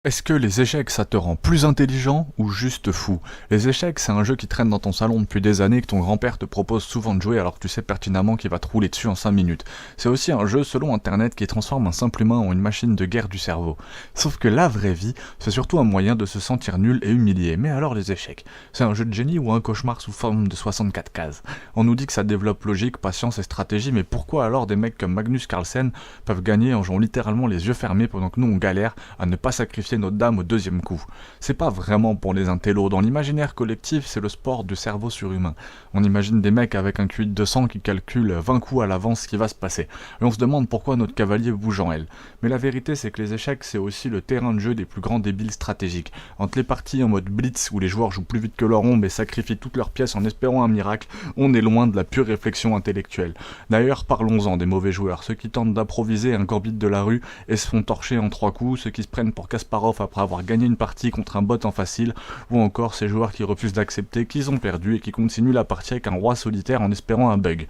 Est-ce que les échecs, ça te rend plus intelligent ou juste fou? Les échecs, c'est un jeu qui traîne dans ton salon depuis des années et que ton grand-père te propose souvent de jouer alors que tu sais pertinemment qu'il va te rouler dessus en 5 minutes. C'est aussi un jeu, selon internet, qui transforme un simple humain en une machine de guerre du cerveau. Sauf que la vraie vie, c'est surtout un moyen de se sentir nul et humilié. Mais alors les échecs? C'est un jeu de génie ou un cauchemar sous forme de 64 cases? On nous dit que ça développe logique, patience et stratégie, mais pourquoi alors des mecs comme Magnus Carlsen peuvent gagner en jouant littéralement les yeux fermés pendant que nous on galère à ne pas sacrifier notre dame au deuxième coup? C'est pas vraiment pour les intellos. Dans l'imaginaire collectif, c'est le sport du cerveau surhumain. On imagine des mecs avec un QI de 200 qui calculent 20 coups à l'avance ce qui va se passer. Et on se demande pourquoi notre cavalier bouge en L. Mais la vérité, c'est que les échecs, c'est aussi le terrain de jeu des plus grands débiles stratégiques. Entre les parties en mode blitz, où les joueurs jouent plus vite que leur ombre et sacrifient toutes leurs pièces en espérant un miracle, on est loin de la pure réflexion intellectuelle. D'ailleurs, parlons-en des mauvais joueurs, ceux qui tentent d'improviser un gambit de la rue et se font torcher en 3 coups, ceux qui se prennent pour Kasparov après avoir gagné une partie contre un bot en facile, ou encore ces joueurs qui refusent d'accepter qu'ils ont perdu et qui continuent la partie avec un roi solitaire en espérant un bug.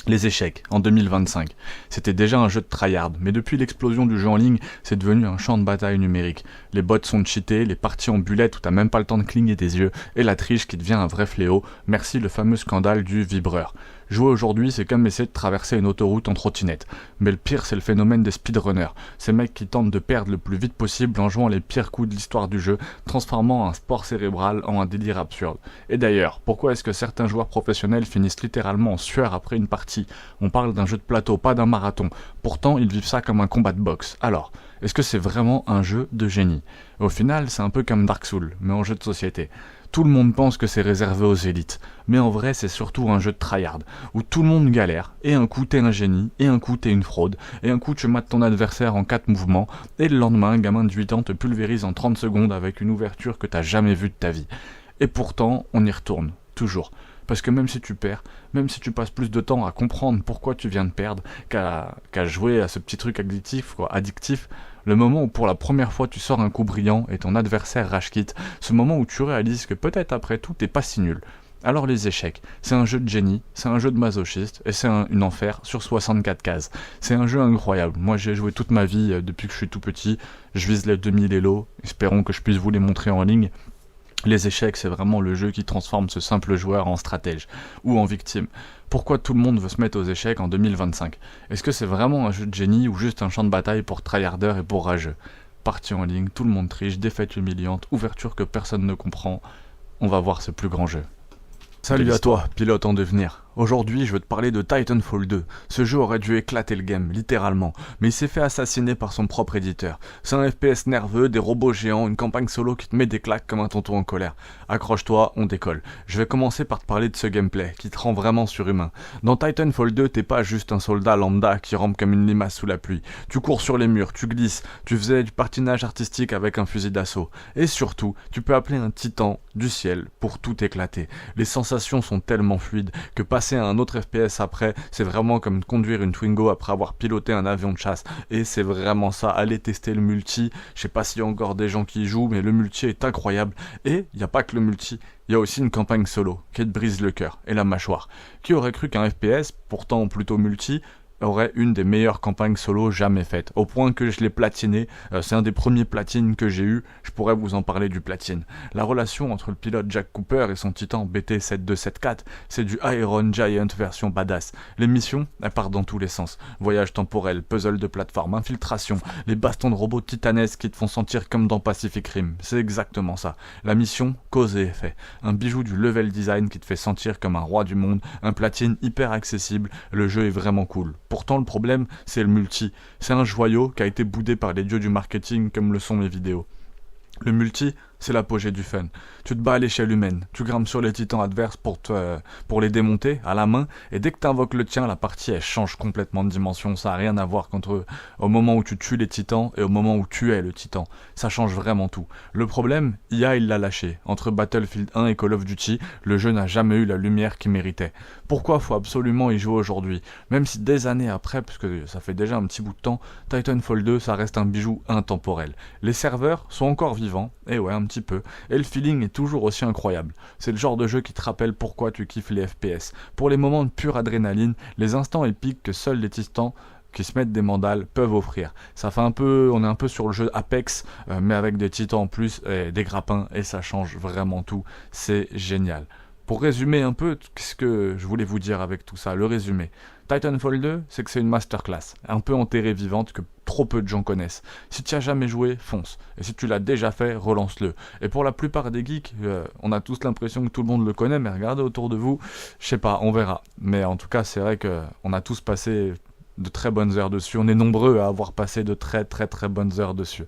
Les échecs, en 2025. C'était déjà un jeu de tryhard, mais depuis l'explosion du jeu en ligne, c'est devenu un champ de bataille numérique. Les bots sont cheatés, les parties en bullet où t'as même pas le temps de cligner des yeux, et la triche qui devient un vrai fléau, merci le fameux scandale du vibreur. Jouer aujourd'hui, c'est comme essayer de traverser une autoroute en trottinette. Mais le pire, c'est le phénomène des speedrunners. Ces mecs qui tentent de perdre le plus vite possible en jouant les pires coups de l'histoire du jeu, transformant un sport cérébral en un délire absurde. Et d'ailleurs, pourquoi est-ce que certains joueurs professionnels finissent littéralement en sueur après une partie? On parle d'un jeu de plateau, pas d'un marathon. Pourtant, ils vivent ça comme un combat de boxe. Alors, est-ce que c'est vraiment un jeu de génie? Au final, c'est un peu comme Dark Souls, mais en jeu de société. Tout le monde pense que c'est réservé aux élites, mais en vrai c'est surtout un jeu de tryhard, où tout le monde galère, et un coup t'es un génie, et un coup t'es une fraude, et un coup tu mates ton adversaire en 4 mouvements, et le lendemain un gamin de 8 ans te pulvérise en 30 secondes avec une ouverture que t'as jamais vue de ta vie. Et pourtant, on y retourne, toujours. Parce que même si tu perds, même si tu passes plus de temps à comprendre pourquoi tu viens de perdre qu'à jouer à ce petit truc addictif, le moment où pour la première fois tu sors un coup brillant et ton adversaire rage quitte, ce moment où tu réalises que peut-être après tout t'es pas si nul. Alors les échecs, c'est un jeu de génie, c'est un jeu de masochiste et c'est une enfer sur 64 cases. C'est un jeu incroyable. Moi j'ai joué toute ma vie depuis que je suis tout petit, je vise les 2000 Elo, espérons que je puisse vous les montrer en ligne. Les échecs, c'est vraiment le jeu qui transforme ce simple joueur en stratège ou en victime. Pourquoi tout le monde veut se mettre aux échecs en 2025? Est-ce que c'est vraiment un jeu de génie ou juste un champ de bataille pour tryharders et pour rageux? Partie en ligne, tout le monde triche, défaite humiliante, ouverture que personne ne comprend. On va voir ce plus grand jeu. Salut à toi, pilote en devenir. Aujourd'hui, je veux te parler de Titanfall 2. Ce jeu aurait dû éclater le game, littéralement, mais il s'est fait assassiner par son propre éditeur. C'est un FPS nerveux, des robots géants, une campagne solo qui te met des claques comme un tonton en colère. Accroche-toi, on décolle. Je vais commencer par te parler de ce gameplay, qui te rend vraiment surhumain. Dans Titanfall 2, t'es pas juste un soldat lambda qui rampe comme une limace sous la pluie. Tu cours sur les murs, tu glisses, tu faisais du patinage artistique avec un fusil d'assaut. Et surtout, tu peux appeler un titan du ciel pour tout éclater. Les sensations sont tellement fluides que passer à un autre FPS après, c'est vraiment comme conduire une Twingo après avoir piloté un avion de chasse. Et c'est vraiment ça, allez tester le multi. Je sais pas s'il y a encore des gens qui y jouent, mais le multi est incroyable. Et il n'y a pas que le multi, il y a aussi une campagne solo qui te brise le cœur et la mâchoire. Qui aurait cru qu'un FPS, pourtant plutôt multi, aurait une des meilleures campagnes solo jamais faites, au point que je l'ai platiné. C'est un des premiers platines que j'ai eu, je pourrais vous en parler du platine. La relation entre le pilote Jack Cooper et son titan BT-7274, c'est du Iron Giant version badass. Les missions, elles partent dans tous les sens. Voyage temporel, puzzle de plateforme, infiltration, les bastons de robots titanesques qui te font sentir comme dans Pacific Rim, c'est exactement ça. La mission, cause et effet. Un bijou du level design qui te fait sentir comme un roi du monde, un platine hyper accessible, le jeu est vraiment cool. Pourtant, le problème, c'est le multi. C'est un joyau qui a été boudé par les dieux du marketing comme le sont mes vidéos. Le multi, c'est l'apogée du fun. Tu te bats à l'échelle humaine, tu grimpes sur les titans adverses pour les démonter à la main, et dès que tu invoques le tien, la partie elle change complètement de dimension. Ça n'a rien à voir au moment où tu tues les titans et au moment où tu es le titan. Ça change vraiment tout. Le problème, IA il l'a lâché. Entre Battlefield 1 et Call of Duty, le jeu n'a jamais eu la lumière qu'il méritait. Pourquoi faut absolument y jouer aujourd'hui? Même si des années après, parce que ça fait déjà un petit bout de temps, Titanfall 2 ça reste un bijou intemporel. Les serveurs sont encore vivants, et ouais un petit peu, et le feeling est toujours aussi incroyable. C'est le genre de jeu qui te rappelle pourquoi tu kiffes les FPS. Pour les moments de pure adrénaline, les instants épiques que seuls les titans qui se mettent des mandales peuvent offrir. Ça fait un peu, on est un peu sur le jeu Apex, mais avec des titans en plus, et des grappins, et ça change vraiment tout. C'est génial. Pour résumer un peu, qu'est-ce que je voulais vous dire avec tout ça, le résumé. Titanfall 2, c'est que c'est une masterclass, un peu enterrée vivante que trop peu de gens connaissent. Si tu as jamais joué, fonce. Et si tu l'as déjà fait, relance-le. Et pour la plupart des geeks, on a tous l'impression que tout le monde le connaît, mais regardez autour de vous, je sais pas, on verra. Mais en tout cas, c'est vrai qu'on a tous passé de très bonnes heures dessus. On est nombreux à avoir passé de très très très bonnes heures dessus.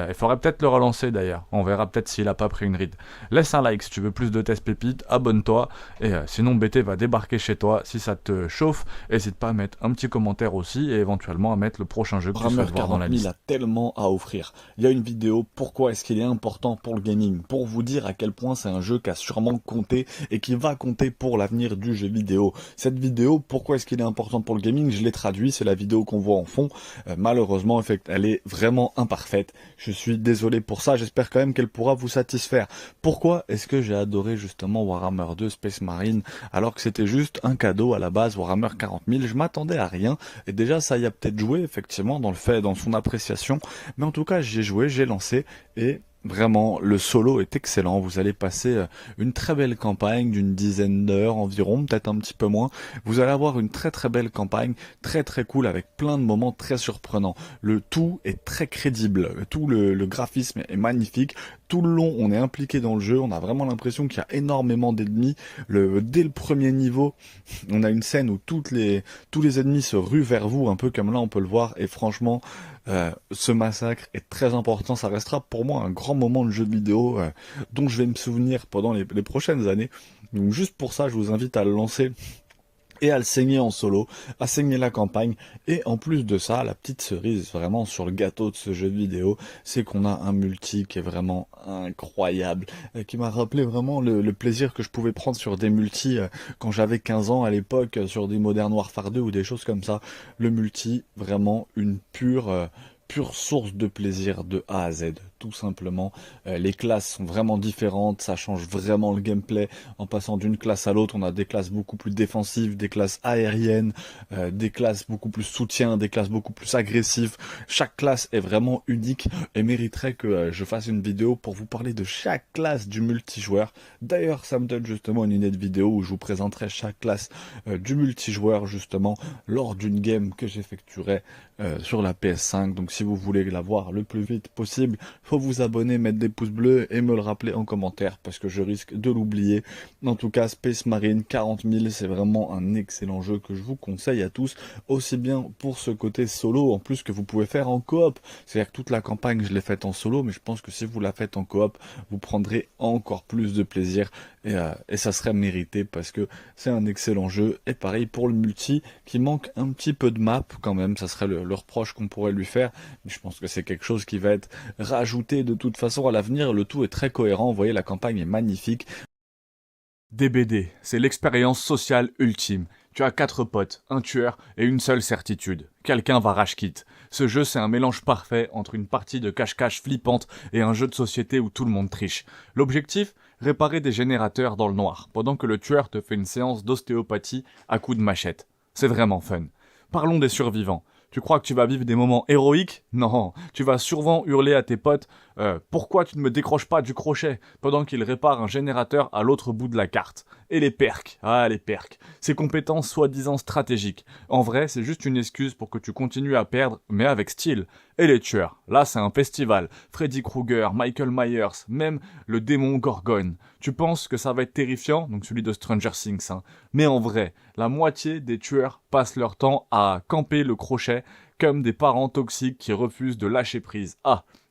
Il faudrait peut-être le relancer d'ailleurs. On verra peut-être s'il a pas pris une ride. Laisse un like si tu veux plus de tests pépites, abonne-toi. Et sinon BT va débarquer chez toi. Si ça te chauffe, n'hésite pas à mettre un petit commentaire aussi et éventuellement à mettre le prochain jeu que tu souhaites voir dans la liste. Il a tellement à offrir. Il y a une vidéo, pourquoi est-ce qu'il est important pour le gaming, pour vous dire à quel point c'est un jeu qui a sûrement compté et qui va compter pour l'avenir du jeu vidéo. Cette vidéo, pourquoi est-ce qu'il est important pour le gaming, je l'ai traduit, c'est la vidéo qu'on voit en fond. Malheureusement, elle est vraiment imparfaite. Je suis désolé pour ça, j'espère quand même qu'elle pourra vous satisfaire. Pourquoi est-ce que j'ai adoré justement Warhammer 2 Space Marine alors que c'était juste un cadeau à la base Warhammer 40 000, je m'attendais à rien et déjà ça y a peut-être joué effectivement dans le fait, dans son appréciation, mais en tout cas j'ai joué, j'ai lancé et vraiment, le solo est excellent. Vous allez passer une très belle campagne d'une dizaine d'heures environ, peut-être un petit peu moins. Vous allez avoir une très très belle campagne, très très cool, avec plein de moments très surprenants. Le tout est très crédible. Tout le graphisme est magnifique. Tout le long, on est impliqué dans le jeu. On a vraiment l'impression qu'il y a énormément d'ennemis. Dès le premier niveau, on a une scène où tous les ennemis se ruent vers vous, un peu comme là on peut le voir. Et franchement, ce massacre est très important, ça restera pour moi un grand moment de jeu vidéo dont je vais me souvenir pendant les prochaines années. Donc juste pour ça, je vous invite à le lancer et à le saigner en solo, à saigner la campagne. Et en plus de ça, la petite cerise vraiment sur le gâteau de ce jeu vidéo, c'est qu'on a un multi qui est vraiment incroyable, qui m'a rappelé vraiment le plaisir que je pouvais prendre sur des multis quand j'avais 15 ans à l'époque, sur des Modern Warfare 2 ou des choses comme ça. Le multi, vraiment une pure source de plaisir de A à Z, tout simplement. Les classes sont vraiment différentes, ça change vraiment le gameplay. En passant d'une classe à l'autre, on a des classes beaucoup plus défensives, des classes aériennes, des classes beaucoup plus soutien, des classes beaucoup plus agressives. Chaque classe est vraiment unique et mériterait que je fasse une vidéo pour vous parler de chaque classe du multijoueur. D'ailleurs, ça me donne justement une idée de vidéo où je vous présenterai chaque classe du multijoueur justement lors d'une game que j'effectuerai sur la PS5. Donc si vous voulez la voir le plus vite possible, faut vous abonner, mettre des pouces bleus et me le rappeler en commentaire parce que je risque de l'oublier. En tout cas, Space Marine 40 000, c'est vraiment un excellent jeu que je vous conseille à tous, aussi bien pour ce côté solo en plus que vous pouvez faire en coop. C'est-à-dire que toute la campagne, je l'ai faite en solo, mais je pense que si vous la faites en coop, vous prendrez encore plus de plaisir et ça serait mérité parce que c'est un excellent jeu. Et pareil pour le multi qui manque un petit peu de map quand même, ça serait le reproche qu'on pourrait lui faire. Mais je pense que c'est quelque chose qui va être rajouté de toute façon à l'avenir. Le tout est très cohérent, vous voyez, la campagne est magnifique. DBD, c'est l'expérience sociale ultime. Tu as 4 potes, un tueur et une seule certitude. Quelqu'un va rage quit. Ce jeu, c'est un mélange parfait entre une partie de cache-cache flippante et un jeu de société où tout le monde triche. L'objectif, réparer des générateurs dans le noir, pendant que le tueur te fait une séance d'ostéopathie à coups de machette. C'est vraiment fun. Parlons des survivants. Tu crois que tu vas vivre des moments héroïques? Non, tu vas souvent hurler à tes potes « Pourquoi tu ne me décroches pas du crochet ?» pendant qu'ils réparent un générateur à l'autre bout de la carte. Et les perks, les perks, ces compétences soi-disant stratégiques. En vrai, c'est juste une excuse pour que tu continues à perdre, mais avec style. Et les tueurs, là c'est un festival. Freddy Krueger, Michael Myers, même le démon Gorgon. Tu penses que ça va être terrifiant, donc celui de Stranger Things, hein. Mais en vrai, la moitié des tueurs passent leur temps à camper le crochet comme des parents toxiques qui refusent de lâcher prise.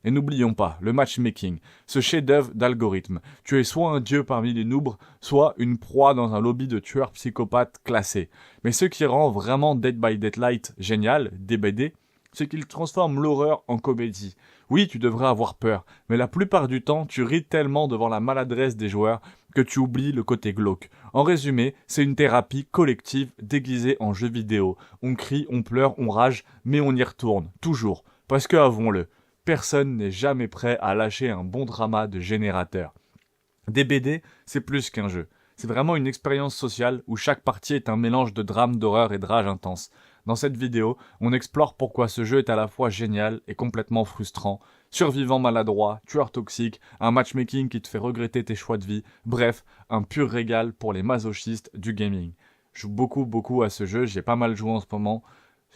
Et n'oublions pas, le matchmaking, ce chef-d'œuvre d'algorithme. Tu es soit un dieu parmi les noobs, soit une proie dans un lobby de tueurs psychopathes classés. Mais ce qui rend vraiment Dead by Daylight génial, DBD, c'est qu'il transforme l'horreur en comédie. Oui, tu devrais avoir peur, mais la plupart du temps, tu ris tellement devant la maladresse des joueurs que tu oublies le côté glauque. En résumé, c'est une thérapie collective déguisée en jeu vidéo. On crie, on pleure, on rage, mais on y retourne, toujours. Parce que, avouons-le, personne n'est jamais prêt à lâcher un bon drama de générateur. DBD, c'est plus qu'un jeu. C'est vraiment une expérience sociale où chaque partie est un mélange de drame, d'horreur et de rage intense. Dans cette vidéo, on explore pourquoi ce jeu est à la fois génial et complètement frustrant, survivant maladroit, tueur toxique, un matchmaking qui te fait regretter tes choix de vie, bref, un pur régal pour les masochistes du gaming. Je joue beaucoup à ce jeu, j'y ai pas mal joué en ce moment.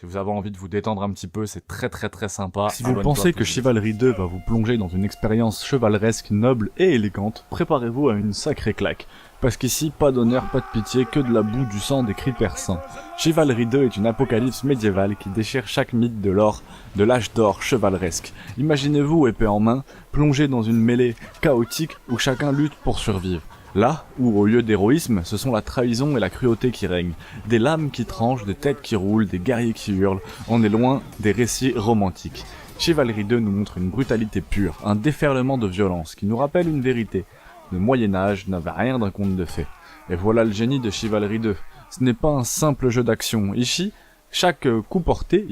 Si vous avez envie de vous détendre un petit peu, c'est très sympa. Si vous pensez que Chivalry 2 va vous plonger dans une expérience chevaleresque, noble et élégante, préparez-vous à une sacrée claque. Parce qu'ici, pas d'honneur, pas de pitié, que de la boue, du sang, des cris persans. Chivalry 2 est une apocalypse médiévale qui déchire chaque mythe de l'or, de l'âge d'or chevaleresque. Imaginez-vous, épée en main, plongé dans une mêlée chaotique où chacun lutte pour survivre. Là où, au lieu d'héroïsme, ce sont la trahison et la cruauté qui règnent. Des lames qui tranchent, des têtes qui roulent, des guerriers qui hurlent. On est loin des récits romantiques. Chivalry 2 nous montre une brutalité pure, un déferlement de violence qui nous rappelle une vérité. Le Moyen-Âge n'avait rien d'un conte de fées. Et voilà le génie de Chivalry 2. Ce n'est pas un simple jeu d'action. Ici, chaque coup porté,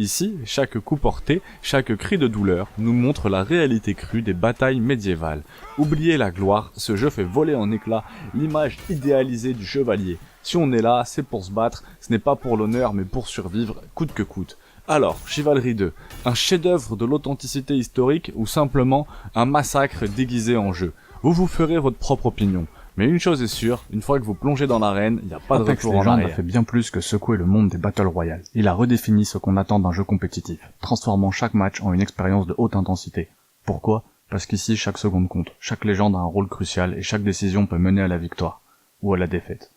chaque cri de douleur nous montre la réalité crue des batailles médiévales. Oubliez la gloire, ce jeu fait voler en éclats l'image idéalisée du chevalier. Si on est là, c'est pour se battre, ce n'est pas pour l'honneur mais pour survivre, coûte que coûte. Alors, Chivalry 2, un chef-d'œuvre de l'authenticité historique ou simplement un massacre déguisé en jeu? Vous vous ferez votre propre opinion. Mais une chose est sûre, une fois que vous plongez dans l'arène, il n'y a pas de retour en arrière. a fait bien plus que secouer le monde des Battle Royale. Il a redéfini ce qu'on attend d'un jeu compétitif, transformant chaque match en une expérience de haute intensité. Pourquoi? Parce qu'ici, chaque seconde compte, chaque légende a un rôle crucial et chaque décision peut mener à la victoire. Ou à la défaite.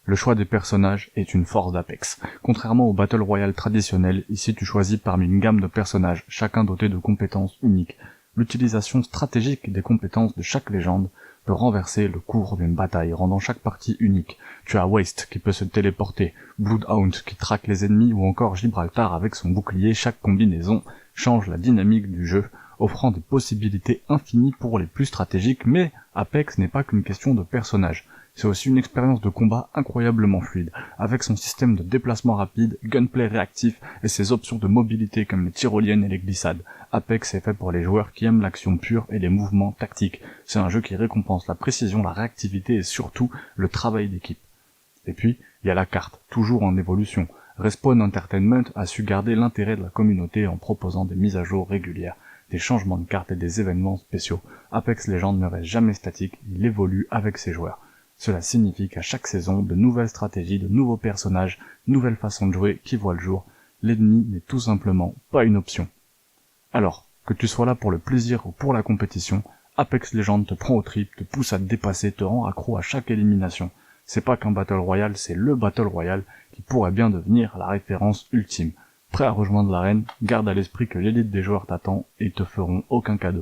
Le choix des personnages est une force d'Apex. Contrairement au Battle Royale traditionnel, ici tu choisis parmi une gamme de personnages, chacun doté de compétences uniques. L'utilisation stratégique des compétences de chaque légende peut renverser le cours d'une bataille, rendant chaque partie unique. Tu as Waste qui peut se téléporter, Bloodhound qui traque les ennemis ou encore Gibraltar avec son bouclier. Chaque combinaison change la dynamique du jeu, offrant des possibilités infinies pour les plus stratégiques, mais Apex n'est pas qu'une question de personnages. C'est aussi une expérience de combat incroyablement fluide, avec son système de déplacement rapide, gunplay réactif et ses options de mobilité comme les tyroliennes et les glissades. Apex est fait pour les joueurs qui aiment l'action pure et les mouvements tactiques. C'est un jeu qui récompense la précision, la réactivité et surtout le travail d'équipe. Et puis, il y a la carte, toujours en évolution. Respawn Entertainment a su garder l'intérêt de la communauté en proposant des mises à jour régulières, des changements de cartes et des événements spéciaux. Apex Legends ne reste jamais statique, il évolue avec ses joueurs. Cela signifie qu'à chaque saison, de nouvelles stratégies, de nouveaux personnages, nouvelles façons de jouer qui voient le jour. L'ennemi n'est tout simplement pas une option. Alors, que tu sois là pour le plaisir ou pour la compétition, Apex Legends te prend au tripes, te pousse à te dépasser, te rend accro à chaque élimination. C'est pas qu'un Battle Royale, c'est le Battle Royale qui pourrait bien devenir la référence ultime. Prêt à rejoindre l'arène, garde à l'esprit que l'élite des joueurs t'attend et te feront aucun cadeau.